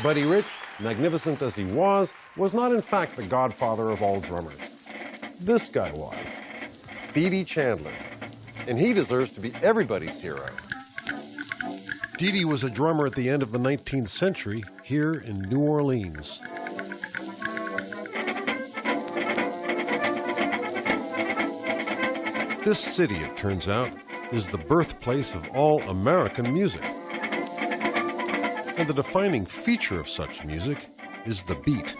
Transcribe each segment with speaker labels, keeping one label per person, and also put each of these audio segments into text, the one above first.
Speaker 1: Buddy Rich, magnificent as he was not in fact the godfather of all drummers. This guy was, Dee Dee Chandler, and he deserves to be everybody's hero. Dee Dee was a drummer at the end of the 19th century here in New Orleans. This city, it turns out, is the birthplace of all American music. And the defining feature of such music is the beat.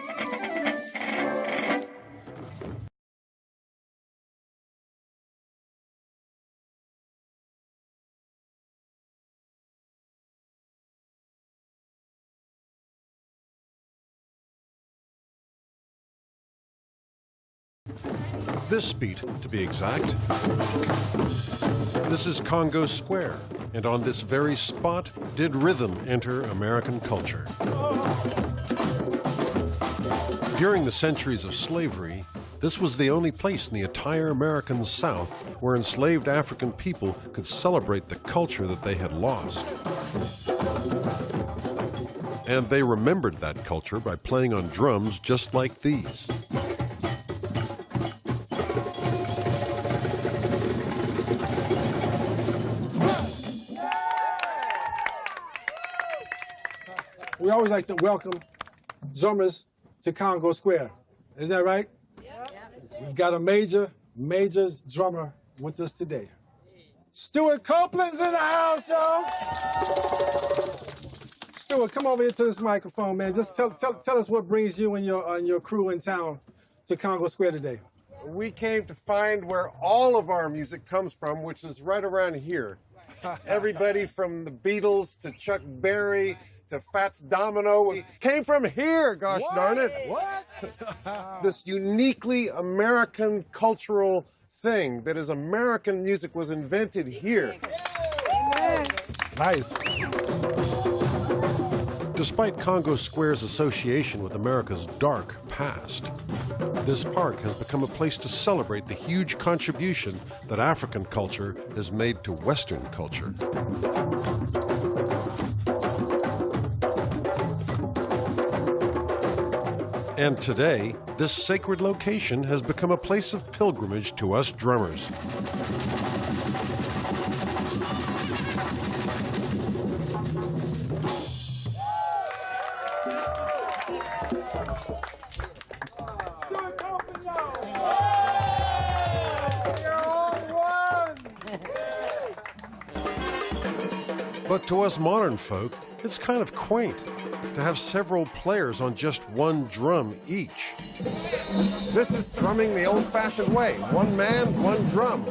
Speaker 1: This beat, to be exact. This is Congo Square, and on this very spot did rhythm enter American culture. During the centuries of slavery, this was the only place in the entire American South where enslaved African people could celebrate the culture that they had lost. And they remembered that culture by playing on drums just like these.
Speaker 2: We always like to welcome drummers to Congo Square. Is that right? Yeah. We've got a major drummer with us today. Stewart Copeland's in the house, y'all. Stewart, come over here to this microphone, man. Just tell us what brings you and your crew in town to Congo Square today.
Speaker 1: We came to find where all of our music comes from, which is right around here. Everybody from the Beatles to Chuck Berry to Fats Domino came from here, gosh darn it.
Speaker 2: What?
Speaker 1: This uniquely American cultural thing that is American music was invented here.
Speaker 2: Nice.
Speaker 1: Despite Congo Square's association with America's dark past, this park has become a place to celebrate the huge contribution that African culture has made to Western culture. And today, this sacred location has become a place of pilgrimage to us drummers. But to us modern folk, it's kind of quaint to have several players on just one drum each. This is drumming the old-fashioned way. One man, one drum.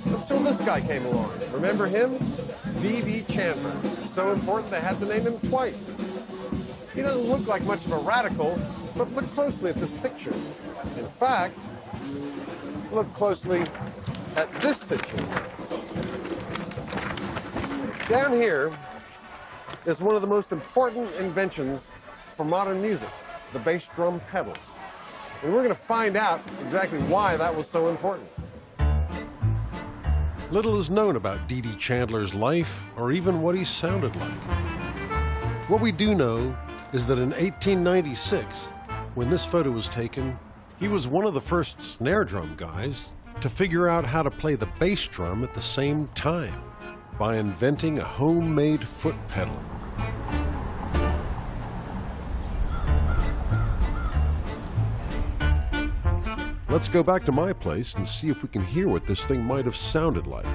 Speaker 1: Until this guy came along. Remember him? Dee Dee Chandler. So important they had to name him twice. He doesn't look like much of a radical, but look closely at this picture. In fact, look closely at this picture. Down here is one of the most important inventions for modern music, the bass drum pedal. And we're going to find out exactly why that was so important. Little is known about Dee Dee Chandler's life, or even what he sounded like. What we do know is that in 1896, when this photo was taken, he was one of the first snare drum guys to figure out how to play the bass drum at the same time by inventing a homemade foot pedal. Let's go back to my place and see if we can hear what this thing might have sounded like.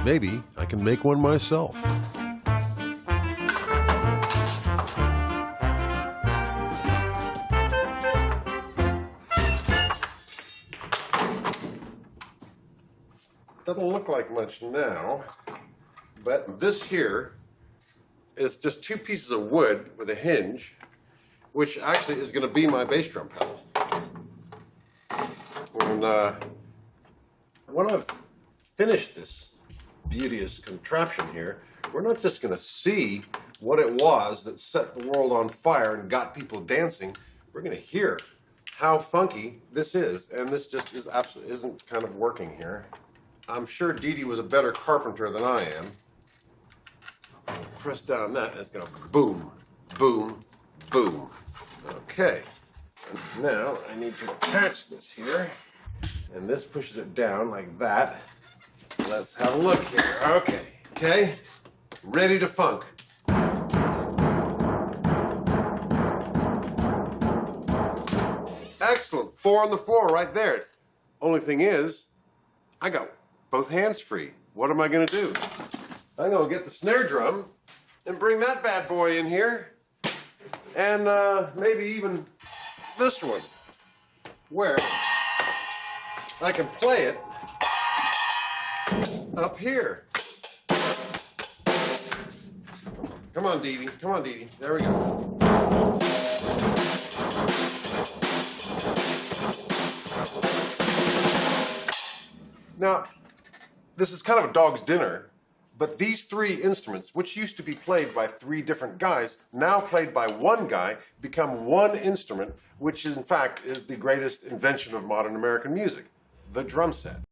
Speaker 1: Maybe I can make one myself. Doesn't look like much now, but this here is just two pieces of wood with a hinge, which actually is going to be my bass drum pedal. And when I've finished this beauteous contraption here, we're not just going to see what it was that set the world on fire and got people dancing. We're going to hear how funky this is, and this just is absolutely isn't kind of working here. I'm sure Dee Dee was a better carpenter than I am. Press down on that, and it's going to boom, boom, boom. Okay. And now I need to attach this here, and this pushes it down like that. Let's have a look here. Okay. Okay. Ready to funk. Excellent. 4 on the floor right there. Only thing is, I got both hands free. What am I going to do? I'm going to get the snare drum and bring that bad boy in here. And maybe even this one, where I can play it up here. Come on, Dee Dee. Come on, Dee Dee. There we go. Now, this is kind of a dog's dinner, but these 3 instruments, which used to be played by 3 different guys, now played by one guy, become one instrument, which is, in fact, is the greatest invention of modern American music, the drum set.